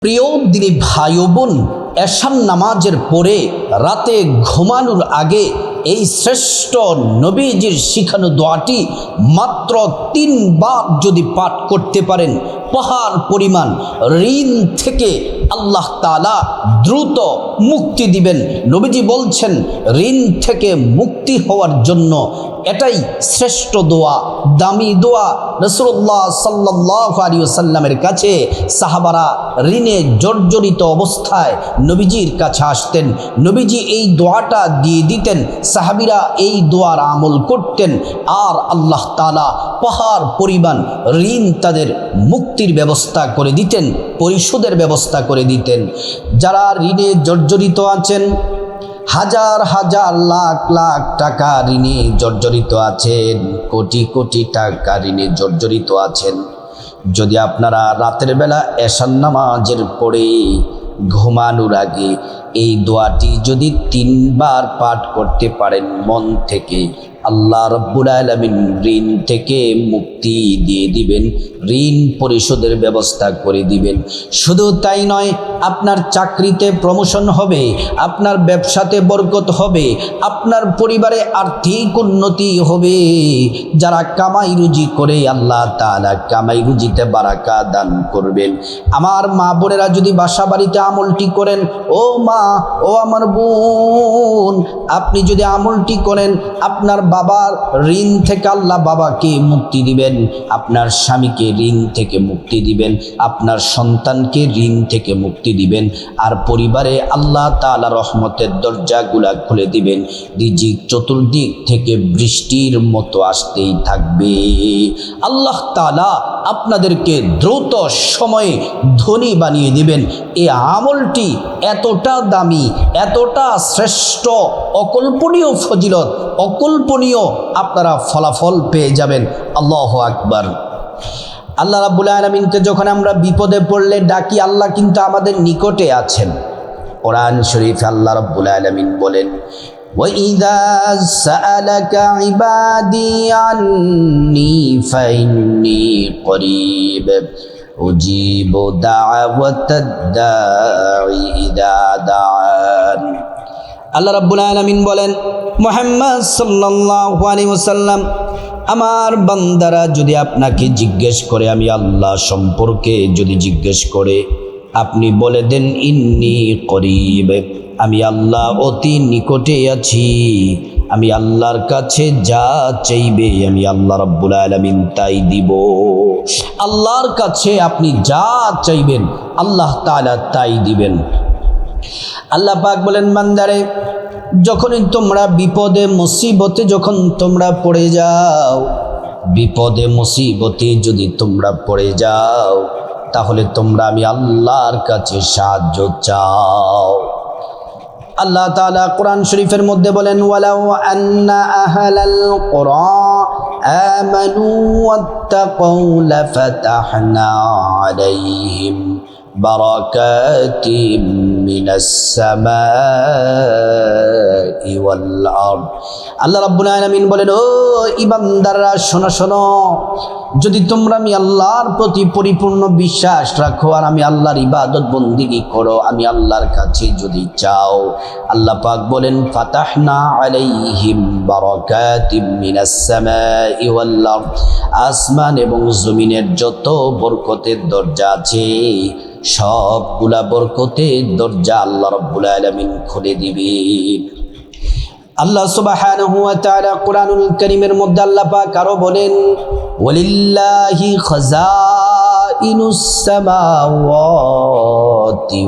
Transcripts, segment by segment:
প্রিয় দিনী ভাই ও বোন, এশার নামাজের পরে রাতে ঘুমানোর আগে এই শ্রেষ্ঠ নবীজির শিখানো দোয়াটি মাত্র 3 বার যদি পাঠ করতে পারেন, পাহাড় পরিমাণ ঋণ থেকে আল্লাহ তাআলা দ্রুত মুক্তি দিবেন। নবীজি বলছেন ঋণ থেকে মুক্তি হওয়ার জন্য এটাই শ্রেষ্ঠ দোয়া, দামি দোয়া। রাসূলুল্লাহ সাল্লাল্লাহু আলাইহি ওয়াসাল্লামের কাছে সাহাবারা ঋণে জর্জরিত অবস্থায় নবীজির কাছে আসতেন, নবীজি এই দোয়াটা দিয়ে দিতেন, সাহাবীরা এই দোয়ার আমল করতেন, আর আল্লাহ তাআলা পাহাড় পরিমাণ ঋণ তাদের মুক্তির ব্যবস্থা করে দিতেন, পরিশোধের ব্যবস্থা করে দিতেন। যারা ঋণে জর্জরিত আছেন, হাজার হাজার লাখ লাখ টাকা ঋণে জর্জরিত আছেন, কোটি কোটি টাকা ঋণে জর্জরিত আছেন, যদি আপনারা রাতের বেলা এশার নামাজের পরে ঘুমানোর আগে এই দোয়াটি যদি 3 বার পাঠ করতে পারেন মন থেকে, আল্লাহ রাব্বুল আলামিন ঋণ থেকে মুক্তি দিয়ে দিবেন, ঋণ পরিশোধের ব্যবস্থা করে দিবেন। শুধু তাই নয়, আপনার চাকরিতে প্রমোশন হবে, আপনার ব্যবসাতে বরকত হবে, আপনার পরিবারে আর্থিক উন্নতি হবে। যারা কামাই রুজি করে আল্লাহ তাআলা কামাই রুজিতে বারাকা দান করবেন। আমার মা বোনেরা যদি বাসা বাড়িতে আমলটি করেন, ও মা ও আমার বোন, আপনি যদি আমলটি করেন, আপনার বাবার ঋণ থেকে আল্লাহ বাবাকে মুক্তি দিবেন, আপনার স্বামীকে ঋণ থেকে মুক্তি দিবেন, আপনার সন্তানকে ঋণ থেকে মুক্তি দিবেন, আর পরিবারে আল্লাহ তাআলা রহমতের দরজাগুলা খুলে দিবেন। রিজিক চতুর্দিক থেকে বৃষ্টির মতো আসতেই থাকবে। আল্লাহ তাআলা আপনাদেরকে দ্রুত সময়ে ধনী বানিয়ে দিবেন। এই আমলটি এতটা দামি, এতটা শ্রেষ্ঠ, অকল্পনীয় ফজিলত, অকল্পনীয় আপনারা ফলাফল পেয়ে যাবেন। আল্লাহু আকবার। আল্লাহ রাব্বুল আলামিনকে যখন আমরা বিপদে পড়লে ডাকি, আল্লাহ কিন্তু আমাদের নিকটে আছেন। কোরআন শরীফে আল্লাহ রাব্বুল আলামিন বলেন, وَإِذَا سَأَلَكَ عِبَادِي عَنِّي فَإِنِّي قَرِيبٌ أُجِيبُ دَعْوَةَ الدَّاعِ إِذَا دَعَانِ। আল্লাহ রাব্বুল আলামিন বলেন, মুহাম্মদ সাল্লাল্লাহু আলাইহি ওয়াসাল্লাম, আমার বান্দারা যদি আপনাকে জিজ্ঞেস করে, আমি আল্লাহ সম্পর্কে যদি জিজ্ঞেস করে, আপনি বলে দেন ইন্নী করিব, আমি আল্লাহ অতি নিকটে আছি। আমি আল্লাহর কাছে যা চাইবে আমি আল্লাহ রাব্বুল আলামিন তাই দিব। আল্লাহর কাছে আপনি যা চাইবেন আল্লাহ তাআলা তাই দিবেন। আল্লাহ পাক বলেন, বান্দারে, যখনই তোমরা বিপদে মুসিবতে যখন তোমরা পড়ে যাও, বিপদে মুসিবতে যদি তোমরা পড়ে যাও, তাহলে তোমরা আমি আল্লাহর কাছে সাহায্য চাও। আল্লাহ তাআলা কোরআন শরীফের মধ্যে বলেন, ওয়ালাউ আন্না আহলাল কুরা আমানু ওয়াত্তাকাউ লাফাতাহনা আলাইহিম বারাকাতিম মিনাস সামাই ওয়াল আরদ। আল্লাহ রাব্বুল আলামিন বলেন, ও ঈমানদাররা, শোনো শোনো, যদি তোমরা আমি আল্লাহর প্রতি পরিপূর্ণ বিশ্বাস রাখো আর আমি আল্লাহর ইবাদত বন্দেগী করো, আমি আল্লাহর কাছে যদি চাও, আল্লাহ পাক বলেন, ফাতাহনা আলাইহিম বারাকাতিম মিনাস সামাই ওয়াল আরদ। আসমান এবং জমিনের যত বরকতের দরজা আছে, সবগুলা বরকতের দরজা আল্লাহ রাব্বুল আলামিন খুলে দিবেন। আল্লাহ সুবহানাহু ওয়া তাআলা কুরআনুল কারীমের মধ্যে আল্লাহ পাক আরো বলেন, ওয়ালিল্লাহি খাযাইনুস সামাওয়াতি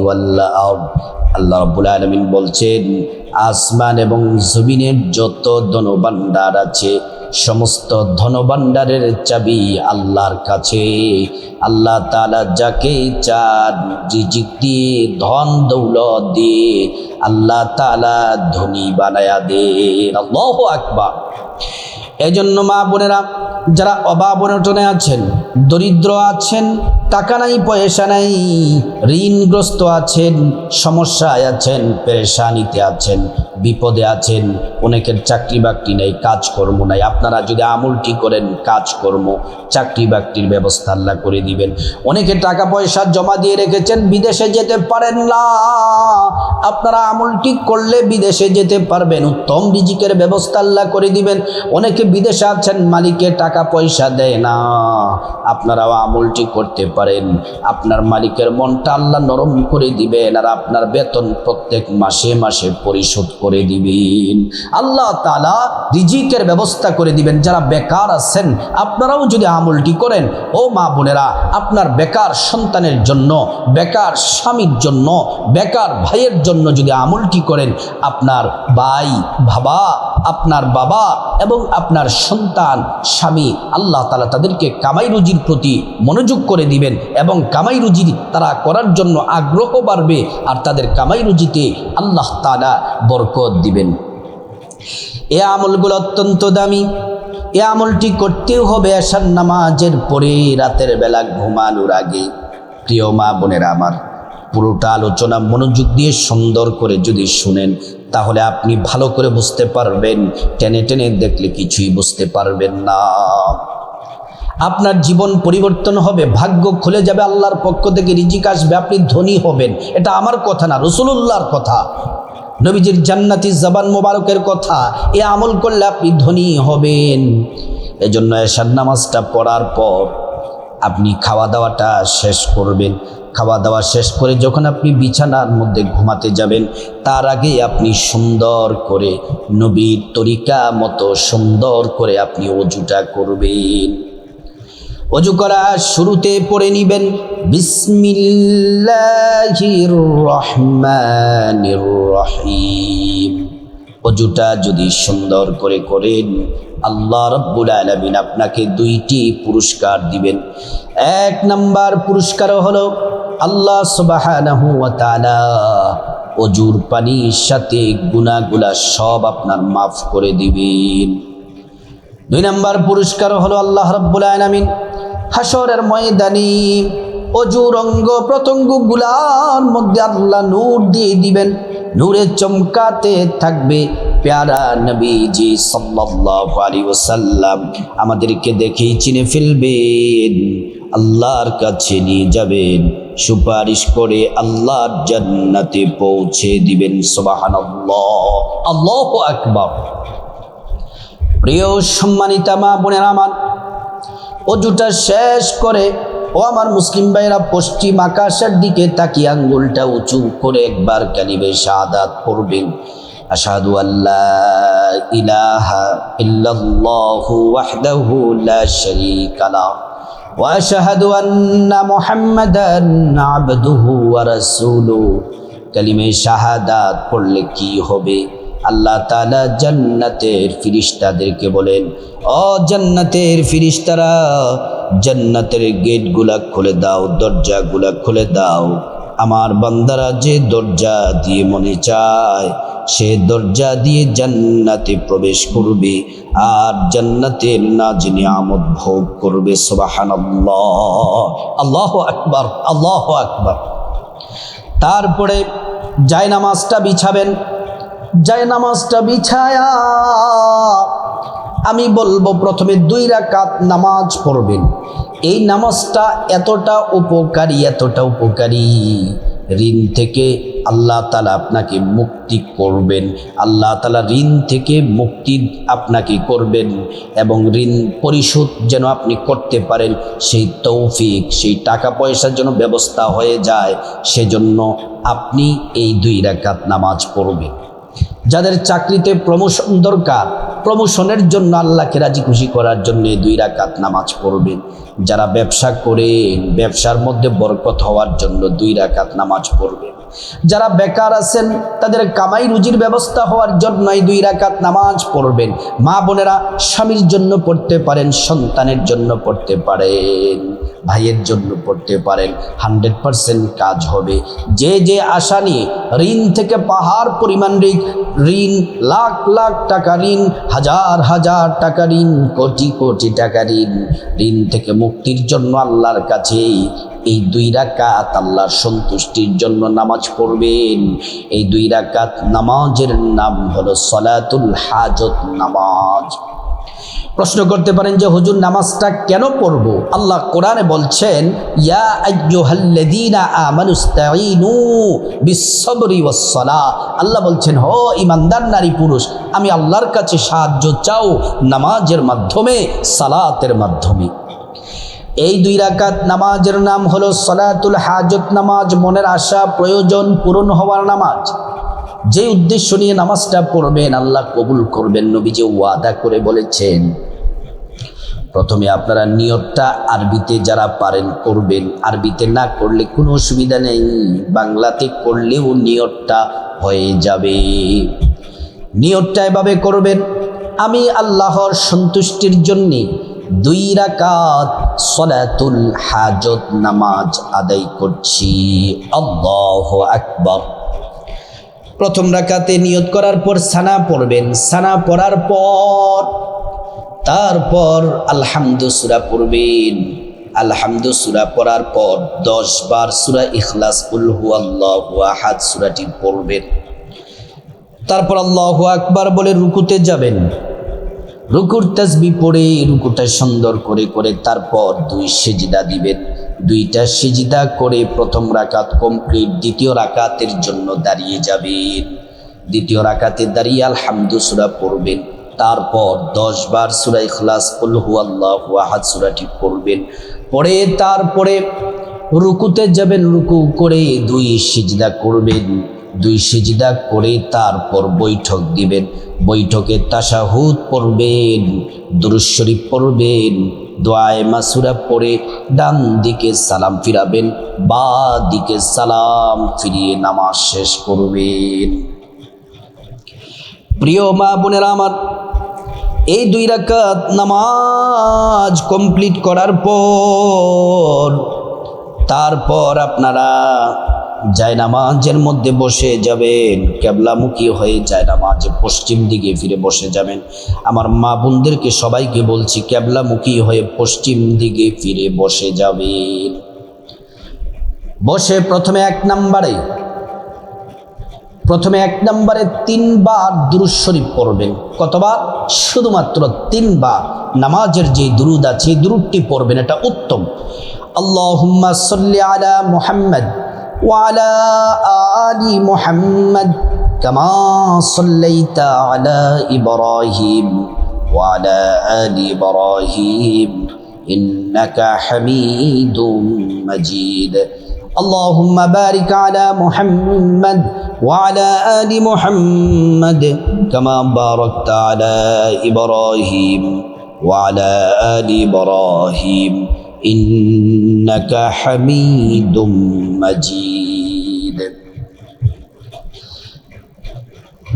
ওয়াল আরদ। আল্লাহ রাব্বুল আলামিন বলছেন, আসমান এবং জমিনের যত ধনভাণ্ডার আছে, সমস্ত ধনভাণ্ডারের চাবি আল্লাহর কাছে। আল্লাহ তাআলা যাকে চান রিজিক দিয়ে, ধন দৌলত দিয়ে আল্লাহ তাআলা ধনী বানায়া দেন। আল্লাহু আকবার। এজন্য মা বোনেরা, যারা অভাব অনটনে আছেন, দরিদ্র আছেন, টাকা নাই পয়সা নাই, ঋণগ্রস্ত আছেন, সমস্যায় আছেন, পেরেশানিতে আছেন, বিপদে আছেন, অনেকের চাকরি বাকরি নেই, কাজকর্ম নাই। আপনারা যদি আমলটি করেন কাজকর্ম চাকরি বাকরির ব্যবস্থা আল্লাহ করে দিবেন। অনেকে টাকা পয়সা জমা দিয়ে রেখেছেন, বিদেশে যেতে পারেন না, আপনারা আমলটি করলে বিদেশে যেতে পারবেন, উত্তম রিজিকের ব্যবস্থা আল্লাহ করে দিবেন। অনেকে বিদেশে আছেন, মালিকে টাকা পয়সা দেয় না, আপনারাও আমলটি করতে পারেন, আপনার মালিকের মনটা আল্লাহ নরম করে দিবেন, আর আপনার বেতন প্রত্যেক মাসে মাসে পরিশোধ করে দিবেন। আল্লাহ তাআলা রিজিকের ব্যবস্থা করে দিবেন। যারা বেকার আছেন আপনারাও যদি আমলটি করেন, ও মা বোনেরা, আপনার বেকার সন্তানের জন্য, বেকার স্বামীর জন্য, বেকার ভাইয়ের জন্য যদি আমলটি করেন, আপনার ভাই, বাবা, আপনার বাবা এবং আপনার সন্তান, স্বামী, আল্লাহ তাআলা তাদেরকে কামাই রুজির প্রতি মনোযোগ করে দিবেন এবং কামাই রুজি তারা করার জন্য আগ্রহ বাড়বে, আর তাদের কামাই রুজিতে আল্লাহ তাআলা বরকত দিবেন। এ আমলগুলো অত্যন্ত দামি। এ আমলটি করতেও হবে এশার নামাজের পরে, রাতের বেলা ঘুমানোর আগে। প্রিয় মা বোনেরা আমার, পুরোটা আলোচনা মনোযোগ দিয়ে সুন্দর করে যদি শুনেন তাহলে আপনি ভালো করে বুঝতে পারবেন। টেনে টেনে দেখলে কিছুই বুঝতে পারবেন না। আপনার জীবন পরিবর্তন হবে, ভাগ্য খুলে যাবে, আল্লাহর পক্ষ থেকে রিজিক আসবে, আপনি ধনী হবেন। এটা আমার কথা না, রাসূলুল্লাহর কথা, নবীজির জান্নাতি জবান মোবারকের কথা। এ আমল করলে আপনি ধনী হবেন। এজন্য এশার নামাজটা পড়ার পর আপনি খাওয়া দাওয়াটা শেষ করবেন। খাওয়া দাওয়া শেষ করে যখন আপনি বিছানার মধ্যে ঘুমাতে যাবেন, তার আগে আপনি সুন্দর করে নবীর তরিকা মতো সুন্দর করে আপনি ওযুটা করবেন। ওযু করা শুরুতে পড়ে নিবেন বিসমিল্লাহির রহমানির রহিম। ওযুটা যদি সুন্দর করে করেন, আল্লাহ রাব্বুল আলামিন আপনাকে দুইটি পুরস্কার দিবেন। এক নাম্বার পুরস্কার হলো আল্লাহ সুবহানাহু ওয়া তাআলা ওযুর পানির সাথে গুনাহগুলা সব আপনার মাফ করে দিবেন। দুই নাম্বার পুরস্কার হলো আল্লাহ রাব্বুল আলামিন হাসরের ময়দানে ওযুর অঙ্গ প্রত্যঙ্গগুলার মধ্যে আল্লাহ নূর দিয়ে দিবেন। নূরে চমকাতে থাকবে। প্যারা নবীজি সাল্লাল্লাহু আলাইহি ওয়াসাল্লাম আমাদেরকে দেখেই চিনে ফেলবেন, আল্লাহর কাছে নিয়ে যাবেন, সুপারিশ করে আল্লাহর জান্নাতে পৌঁছে দিবেন। সুবহানাল্লাহ, আল্লাহু আকবার। প্রিয় সম্মানিতা মা বোনেরা আমার, ওযুটা শেষ করে ও আমার মুসলিম ভাইরা পশ্চিম আকাশের দিকে তাকিয়ে আঙ্গুলটা উঁচু করে একবার কালিমে শাহাদাত পড়বেন। আশহাদু আল্লা ইলাহা ইল্লাল্লাহু ওয়াহদাহু লা শারীকা লাহু ওয়া আশহাদু আন্না মুহাম্মাদান আবদুহু ওয়া রাসূলুহু। কালিমে শাহাদাত পড়লে কি হবে? আল্লাহ তাআলা জান্নাতের ফেরেশতাদেরকে বলেন, ও জান্নাতের ফেরেশতারা, জান্নাতের গেটগুলা খুলে দাও, দরজাগুলা খুলে দাও। আমার বান্দারা যে দরজা দিয়ে মনে চায় সে দরজা দিয়ে জান্নাতে প্রবেশ করবে আর জান্নাতের নাজ নিয়ামত ভোগ করবে। সুবহানাল্লাহ, আল্লাহু আকবার, আল্লাহু আকবার। তারপরে জায়নামাজটা বিছাবেন। জায়নামাজটা বিছায়া আমি বলবো প্রথমে 2 রাকাত নামাজ পড়বেন। এই নামাজটা এতটা উপকারী, এতটা উপকারী, ঋণ থেকে আল্লাহ তাআলা আপনাকে মুক্তি করবেন। আল্লাহ তাআলা ঋণ থেকে মুক্তি আপনাকে করবেন এবং ঋণ পরিশোধ যেন আপনি করতে পারেন সেই তৌফিক, সেই টাকা পয়সার জন্য ব্যবস্থা হয়ে যায়, সেজন্য আপনি এই 2 রাকাত নামাজ পড়বেন। যাদের চাকরিতে প্রমোশন দরকার, প্রমোশনের জন্য আল্লাহকে রাজি খুশি করার জন্য 2 রাকাত নামাজ পড়বেন। যারা ব্যবসা করেন, ব্যবসার মধ্যে বরকত হওয়ার জন্য 2 রাকাত নামাজ পড়বেন। যারা বেকার আছেন তাদের কামাই রুজির ব্যবস্থা হওয়ার জন্য 2 রাকাত নামাজ পড়বেন। মা বোনেরা স্বামীর জন্য পড়তে পারেন, সন্তানের জন্য পড়তে পারেন, ভাইয়ের জন্য পড়তে পারেন। 100% কাজ হবে। যে যে আশা নিয়ে ঋণ থেকে পাহাড় পরিমাণ ঋণ, লাখ লাখ টাকা ঋণ, হাজার হাজার টাকা ঋণ, কোটি কোটি টাকা ঋণ থেকে মুক্তির জন্য আল্লাহর কাছে এই 2 রাকাত আল্লাহর সন্তুষ্টির জন্য নামাজ পড়বেন। এই 2 রাকাত নামাজের নাম হলো সলাতুল হাজত নামাজ। প্রশ্ন করতে পারেন যে হুজুর নামাজটা কেন পড়ব? আল্লাহ কোরআনে বলছেন, ইয়া আইয়ুহাল্লাযীনা আমানুস্তাঈনু বিস-সাবরি ওয়াস-সালাহ। আল্লাহ বলছেন, হো ঈমানদার নারী পুরুষ, আমি আল্লাহর কাছে সাহায্য চাও নামাজের মাধ্যমে, সালাতের মাধ্যমে। এই 2 রাকাত নামাজের নাম হলো সলাতুল হাজত নামাজ, মনের আশা প্রয়োজন পূরণ হওয়ার নামাজ। যে উদ্দেশ্য নিয়ে নামাজটা পড়বেন আল্লাহ কবুল করবেন। নবীজি ওয়াদা করে বলেছেন, প্রথমে আপনারা নিয়তটা আরবিতে যারা পারেন করবেন, আরবিতে না করলে কোনো অসুবিধা নেই, বাংলাতে করলেও নিয়তটা হয়ে যাবে। নিয়তটা এভাবে করবেন, আমি আল্লাহর সন্তুষ্টির জন্যে 2 রাকাত সলাতুল হাজত নামাজ আদায় করছি। আল্লাহু আকবার। প্রথম রাকাতে নিয়ত করার পর সানা পড়বেন। সানা পড়ার পর তারপর আলহামদু সূরা পড়বেন। আলহামদু সূরা পড়ার পর 10 বার সূরা ইখলাস কুল হুয়াল্লাহু আহাদ সূরাটি পড়বেন। তারপর আল্লাহু আকবার বলে রুকুতে যাবেন। রুকুর তাসবিহ পড়ে রুকুটা সুন্দর করে করে তারপর 2 সিজদা দিবেন। 2টা সিজদা করে প্রথম রাকাত কমপ্লিট। দ্বিতীয় রাকাতের জন্য দাঁড়িয়ে যাবেন। দ্বিতীয় রাকাতে দাঁড়িয়ে আলহামদু সূরা পড়বেন। তারপর 10 বার সূরা ইখলাস কুল হুয়াল্লাহু আহাদ সূরাটি পড়বেন। পড়ে তারপরে রুকুতে যাবেন। রুকু করে 2 সিজদা করবেন। 2 সিজদা করে তারপর বৈঠক দিবেন। বৈঠকে তাশাহুদ পড়বেন, দুরূদ শরীফ পড়বেন, দোয়ায়ে মাসুরা পড়ে ডান দিকে সালাম ফিরাবেন, বা দিকে সালাম ফিরিয়ে নামাজ শেষ করবেন। প্রিয় মা বোনেরা আমার, এই 2 রাকাত নামাজ কমপ্লিট করার পর তারপর আপনারা জায়নামাজের মধ্যে বসে যাবেন। কেবলামুখী হয়ে জায়নামাজে পশ্চিম দিকে ফিরে বসে যাবেন। আমার মা বোনদেরকে সবাইকে বলছি, কেবলামুখী হয়ে পশ্চিম দিকে ফিরে বসে যাবেন। বসে প্রথমে 1 নম্বরে 3 বার দুরূদ শরীফ পড়বেন। কতবার? শুধুমাত্র 3 বার। নামাজের যে দুরূদ আছে এই দুরূদটি পড়বেন, এটা উত্তম। আল্লাহুম্মা সাল্লি আলা মুহাম্মদ وعلى آل محمد كما صليت على إبراهيم وعلى آل إبراهيم إنك حميد مجيد اللهم بارك على محمد وعلى آل محمد كما باركت على إبراهيم وعلى آل إبراهيم ইন্নাকা হামিদুম মাজিদ।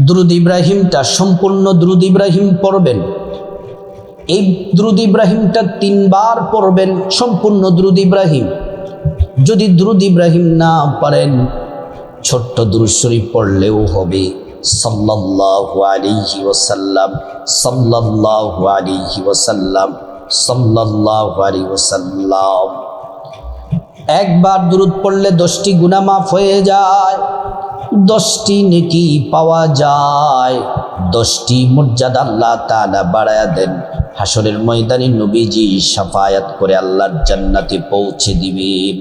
দুরূদ ইব্রাহিমটা সম্পূর্ণ দুরূদ ইব্রাহিম পড়বেন। এই দুরূদ ইব্রাহিমটা 3 বার পড়বেন, সম্পূর্ণ দুরূদ ইব্রাহিম। যদি দুরূদ ইব্রাহিম না পারেন ছোট্ট দুরূদ শরীফ পড়লেও হবে। সাল্লাল্লাহু আলাইহি ওয়াসাল্লাম, সাল্লাল্লাহু আলাইহি ওয়াসাল্লাম, সাল্লাল্লাহু আলাইহি ওয়াসাল্লাম। একবার দুরূদ পড়লে 10টি গুনাহ মাফ হয়ে যায়, 10টি নেকি পাওয়া যায়, 10টি মর্যাদা আল্লাহ তাআলা বাড়ায়া দেন। হাসরের ময়দানে নবীজি শাফায়াত করে আল্লাহর জান্নাতে পৌঁছে দিবেন।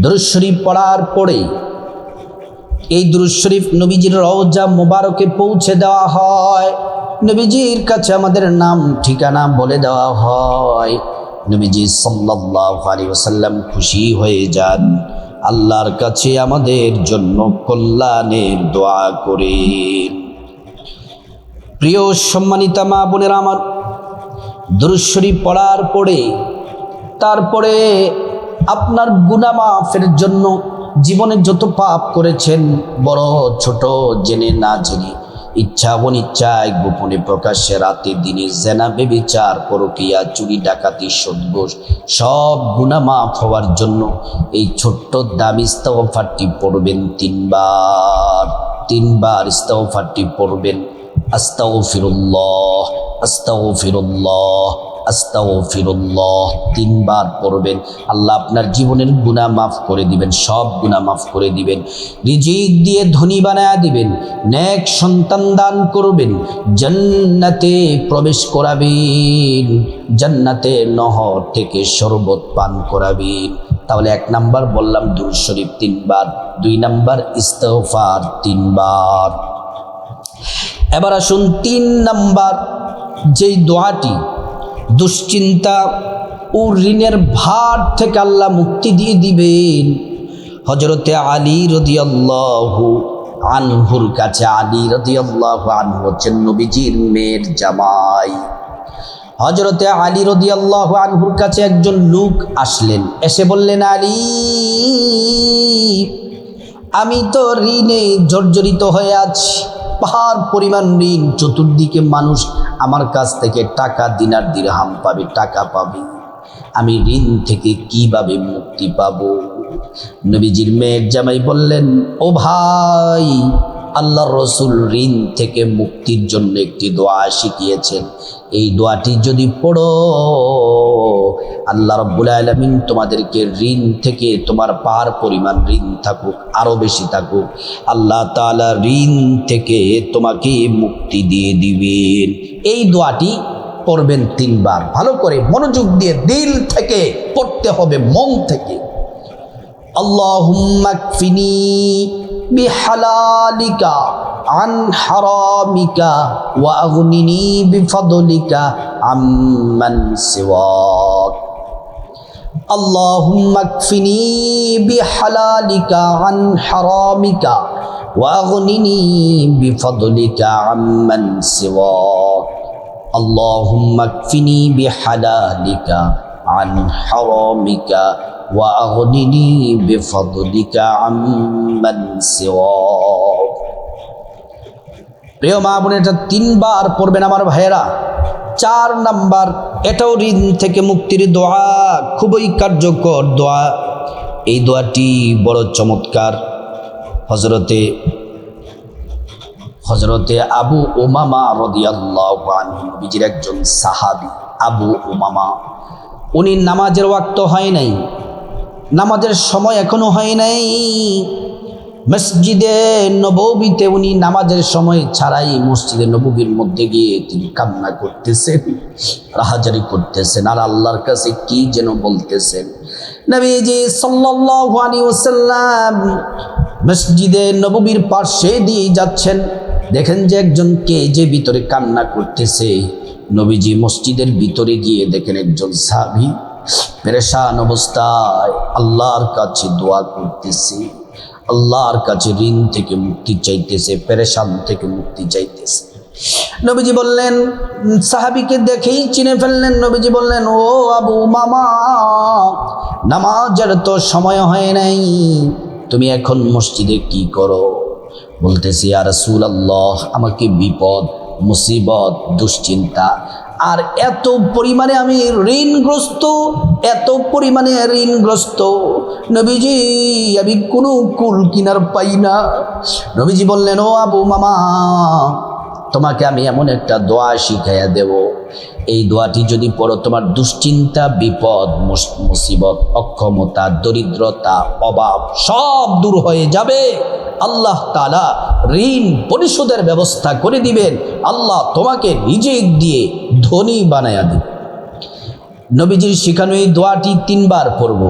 দুরূদ শরীফ পড়ার পরে এই দুরূদ শরীফ নবীজির রওজা মুবারকে পৌঁছে দেওয়া হয়। নবীজির কাছে আমাদের নাম ঠিকানা বলে দেওয়া হয়। নবীজি সাল্লাল্লাহু আলাইহি ওয়াসাল্লাম খুশি হয়ে যান, আল্লাহর কাছে আমাদের জন্য কল্যাণের দোয়া করেন। প্রিয় সম্মানিতা মা বোনেরা আমার, দুরূদ শরীফ পড়ার পরে তারপরে আপনার গুনাহ মাফের জন্য জীবনে যত পাপ করেছেন, বড় ছোট, জেনে না জেনে, ইচ্ছা অনিচ্ছায়, গোপনে প্রকাশ্যে, রাতে দিনে, জেনা ব্যভিচার, পরকীয়া, চুরি ডাকাতি, সুদঘুষ, সব গুনাহ মাফ হওয়ার জন্য এই ছোট্ট দামি ইস্তিগফারটি পড়বেন 3 বার। 3 বার ইস্তিগফারটি পড়বেন। আস্তাগফিরুল্লাহ আস্তাগফিরুল্লাহ, আস্তাগফিরুল্লাহ 3 বার পড়বেন। আল্লাহ আপনার জীবনের গুনাহ মাফ করে দিবেন, সব গুনাহ মাফ করে দিবেন, রিজিক দিয়ে ধনী বানায়া দিবেন, নেক সন্তান দান করবেন, জান্নাতে প্রবেশ করাবেন, জান্নাতে নহর থেকে শরবত পান করাবেন। তাহলে 1 নাম্বার বললাম দুরূদ শরীফ 3 বার, 2 নাম্বার ইস্তিগফার 3 বার। এবার আসুন 3 নাম্বার যেই দোয়াটি দুশ্চিন্তা ও ঋণের ভার থেকে আল্লাহ মুক্তি দিয়ে দিবেন। হযরতে আলী রাদিয়াল্লাহু আনহুর কাছে, আলী রাদিয়াল্লাহু আনহু হচ্ছেন নবীজির মেয়ের জামাই। হযরতে আলী রাদিয়াল্লাহু আনহুর কাছে একজন লোক আসলেন, এসে বললেন, আলী, আমি তো ঋণে জর্জরিত হয়ে আছি, পাহাড় পরিমাণ ঋণ, চতুর্দিকে মানুষ আমার কাছ থেকে টাকা, দিনার দিরহাম পাবে, টাকা পাবে, আমি ঋণ থেকে কিভাবে মুক্তি পাব? নবীজির মেয়ের জামাই বললেন, ও ভাই, আল্লাহর রাসূল ঋণ থেকে মুক্তির জন্য একটি দোয়া শিখিয়েছেন, এই দোয়াটি যদি পড়ো, আল্লাহ রাব্বুল আলামিন তোমাদেরকে ঋণ থেকে, তোমার পাহাড় পরিমাণ ঋণ থাকুক, আরও বেশি থাকুক, আল্লাহ তাআলা ঋণ থেকে তোমাকে মুক্তি দিয়ে দিবেন। এই দোয়াটি পড়বেন 3 বার, ভালো করে মনোযোগ দিয়ে দিল থেকে পড়তে হবে, মন থেকে। আল্লাহুম্মা কফিনি বিহালালিকা আন হারামিকা ওয়া আগনিনি বিফদলিকা আম্মান সিওয়াক। আল্লাহুম্মা কফিনি বিহালালিকা আন হারামিকা ওয়া আগনিনি বিফদলিকা আম্মান সিওয়াক। আল্লাহুম্মা কফিনি বিহালালিকা আন হারামিকা ওয়া আগনিনি বিফদলিকা আম্মান সিওয়াক। প্রিয় মা বোনেরা, এটা 3 বার পড়বেন আমার ভাইয়েরা। 4 নাম্বার, এটাও ঋণ থেকে মুক্তির দোয়া, খুবই কার্যকর দোয়া। এই দোয়াটি বড় চমৎকার। হজরতে আবু উমামা রাদিয়াল্লাহু আনহু, নবীজির একজন সাহাবী, আবু উমামা, উনি নামাজের ওয়াক্ত হয় নাই, নামাজের সময় এখনো হয় নাই, মসজিদে নববীতে উনি নামাজের সময় ছাড়াই মসজিদে নববীর মধ্যে গিয়ে তিনি কান্না করতেছেন, রাহাজারি করতেছেন, আর আল্লাহর কাছে কি যেন বলতেছেন। নবীজি সাল্লাল্লাহু আলাইহি ওয়াসাল্লাম মসজিদে নববীর পাশে দিয়ে যাচ্ছেন, দেখেন যে একজন কে যে ভিতরে কান্না করতেছে। নবীজি মসজিদের ভিতরে গিয়ে দেখেন একজন সাহাবী পেরেশান অবস্থায় আল্লাহর কাছে দোয়া করতেছে, আল্লাহর কাছে ঋণ থেকে মুক্তি চাইতেছে, পেরেশান থেকে মুক্তি চাইতেছে। নবীজি বললেন, সাহাবীকে দেখেই চিনে ফেললেন। নবীজি বললেন, ও আবু মামা, নামাজের তো সময় হয় নাই, তুমি এখন মসজিদে কি করো? বলতেছি, ইয়া রাসূলুল্লাহ, আমাকে বিপদ, মুসিবত, দুশ্চিন্তা, আর এত পরিমাণে আমি ঋণগ্রস্ত, এত পরিমাণে ঋণগ্রস্ত নবীজি, আমি কোনো কুল কিনার পাই না। নবীজি বললেন, ও আবু মামা, তোমাকে আমি এমন একটা দোয়া শিখাইয়া দেব, এই দোয়াটি যদি পড়ো, তোমার দুশ্চিন্তা, বিপদ, মুসিবত, অক্ষমতা, দরিদ্রতা, অভাব সব দূর হয়ে যাবে। আল্লাহ তাআলা ঋণ পরিশোধের ব্যবস্থা করে দিবেন, আল্লাহ তোমাকে রিজিক দিয়ে ধনী বানায়া দিবেন। নবীজির শিখানো এই দোয়াটি 3 বার পড়ব।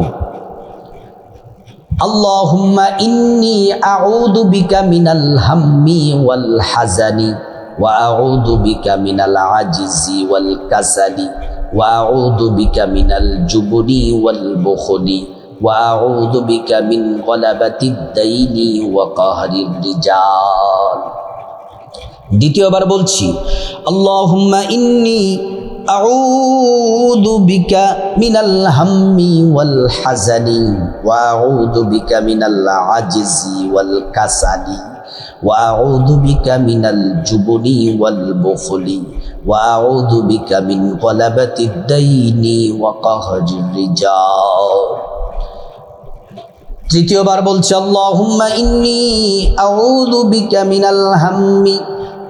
আল্লাহুম্মা ইন্নী আউযু বিকা মিনাল হাম্মি ওয়াল হাজানি ওয়া আউযু বিকা মিনাল আজিজি ওয়াল কাসালি ওয়া আউযু বিকা মিনাল জুবনি ওয়াল বুখলি ওয়া আউযু বিকা মিন গলাবাতিদ দাইনি ওয়া কাহরির রিজাল। দ্বিতীয়বার বলছি, আল্লাহুম্মা ইন্নী আউযু বিকা মিনাল হাম্মি ওয়াল হাজানি ওয়া আউযু বিকা মিনাল আজিজি ওয়াল কাসালি ওয়া আউযু বিকা মিনাল জুবনি ওয়াল বুখলি ওয়া আউযু বিকা মিন গলাবাতিদ দাইনি ওয়া কাহরির রিজাল। তৃতীয়বার বলছি, আল্লাহুম্মা ইন্নী আউযু বিকা মিনাল হাম্মি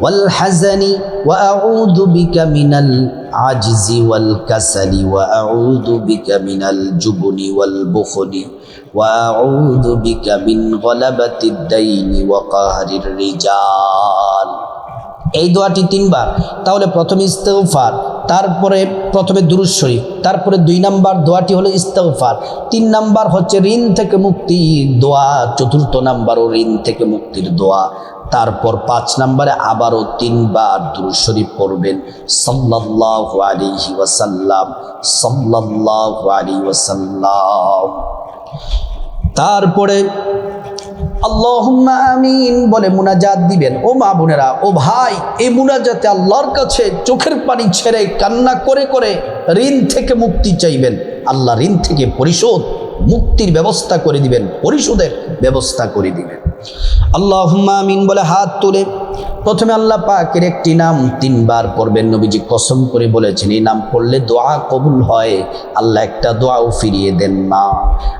والحزن وأعوذ بك من العجز والكسل وأعوذ بك من الجبن والبخل وأعوذ بك من غلبة الدين وقهر الرجال। এই দোয়াটি তিনবার। তাহলে প্রথমে ইস্তেগফার, তারপরে প্রথমে দুরূদ শরীফ, তারপরে 2 নাম্বার দোয়াটি হলো ইস্তেগফার, 3 নাম্বার হচ্ছে ঋণ থেকে মুক্তির দোয়া, 4র্থ নাম্বারও ঋণ থেকে মুক্তির দোয়া, তারপর 5 নাম্বারে আবারও 3 বার দুরূদ শরীফ পড়বেন সাল্লাল্লাহু আলাইহি ওয়াসাল্লাম, সাল্লাল্লাহু আলাইহি ওয়াসাল্লাম। তারপরে আল্লাহুম্মা আমিন বলে মুনাজাত দিবেন। ও মা বোনেরা, ও ভাই, এই মুনাজাতে আল্লাহর কাছে চোখের পানি ছেড়ে কান্না করে করে ঋণ থেকে মুক্তি চাইবেন। আল্লাহ ঋণ থেকে পরিশোধ, মুক্তির ব্যবস্থা করে দিবেন, পরিশোধের ব্যবস্থা করে দিবেন। আল্লাহুম্মা আমিন বলে হাত তুলে প্রথমে আল্লাহ পাকের একটি নাম 3 বার পড়বেন। নবীজি কসম করে বলেছেন এই নাম পড়লে দোয়া কবুল হয়, আল্লাহ একটা দোয়াও ফিরিয়ে দেন না।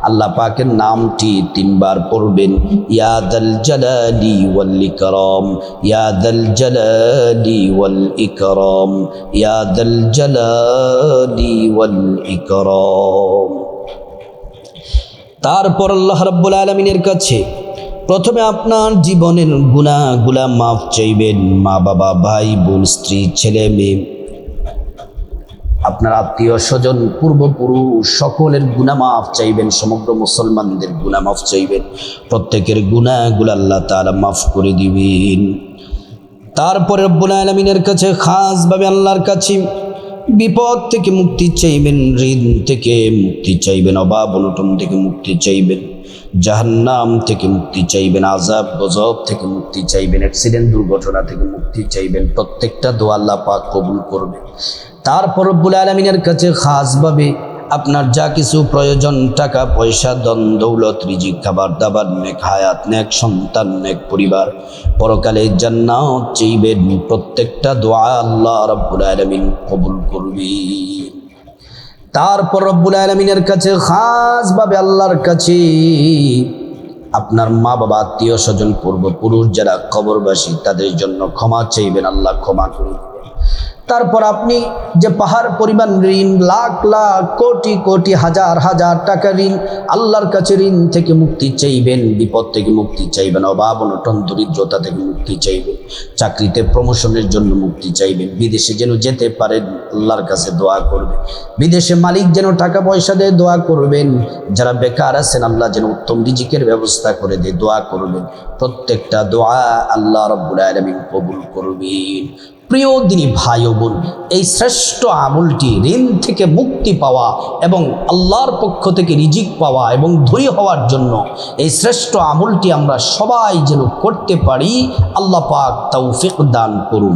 আল্লাহ পাকের নামটি 3 বার পড়বেন, ইয়া দাল জালালি ওয়াল ইকরাম, ইয়া দাল জালালি ওয়াল ইকরাম, ইয়া দাল জালালি ওয়াল ইকরাম। তারপর আল্লাহ রাব্বুল আলামিনের কাছে প্রথমে আপনার জীবনের গুনাহগুলা মাফ চাইবেন। মা বাবা, ভাই বোন, স্ত্রী, ছেলে মেয়ে, আপনার আত্মীয় স্বজন, পূর্বপুরুষ সকলের গুনাহ মাফ চাইবেন। সমগ্র মুসলমানদের গুনাহ মাফ চাইবেন। প্রত্যেকের গুনাহগুলো আল্লাহ তাআলা মাফ করে দিবেন। তারপরে রব্বুল আলামিনের কাছে খাসভাবে আল্লাহর কাছে বিপদ থেকে মুক্তি চাইবেন, ঋণ থেকে মুক্তি চাইবেন, অভাব অনটন থেকে মুক্তি চাইবেন, জাহান্নাম থেকে মুক্তি চাইবেন, আযাব গজব থেকে মুক্তি চাইবেন, অ্যাক্সিডেন্ট দুর্ঘটনা থেকে মুক্তি চাইবেন। প্রত্যেকটা দোয়া আল্লাহ পাক কবুল করবে। তারপর রব্বুল আলামিনের কাছে খাসভাবে আপনার যা কিছু প্রয়োজন, টাকা পয়সা, ধন দৌলত, রিজিক, খাবার দাবার, নেক হায়াত, নেক সন্তান, নেক পরিবার, পরকালে জান্নাত চাইবেন। প্রত্যেকটা দোয়া আল্লাহ রাব্বুল আলামিন কবুল করবেন। তারপর রব্বুল আলামিনের কাছে খাসভাবে আল্লাহর কাছে আপনার মা বাবা, আত্মীয় স্বজন, পূর্বপুরুষ যারা কবরবাসী তাদের জন্য ক্ষমা চাইবেন, আল্লাহ ক্ষমা করে দিবেন। তারপর আপনি যে পাহাড় পরিমাণ ঋণ, লাখ লাখ কোটি কোটি হাজার হাজার টাকা ঋণ, আল্লাহর কাছে ঋণ থেকে মুক্তি চাইবেন, বিপদ থেকে মুক্তি চাইবেন, অভাব অনটন দরিদ্রতা থেকে মুক্তি চাইবেন, চাকরিতে প্রমোশনের জন্য মুক্তি চাইবেন, বিদেশে যেন যেতে পারেন আল্লাহর কাছে দোয়া করবেন, বিদেশে মালিক যেন টাকা পয়সা দিয়ে দোয়া করবেন, যারা বেকার আছেন আল্লাহ যেন উত্তম রিজিকের ব্যবস্থা করে দিয়ে দোয়া করবেন। প্রত্যেকটা দোয়া আল্লাহ রাব্বুল আলামিন কবুল করবেন। প্রিয় দিনী ভাই ও বোন, এই শ্রেষ্ঠ আমলটি ঋণ থেকে মুক্তি পাওয়া এবং আল্লাহর পক্ষ থেকে রিজিক পাওয়া এবং ধনী হওয়ার জন্য এই শ্রেষ্ঠ আমলটি আমরা সবাই যেন করতে পারি। আল্লাহ পাক তৌফিক দান করুন।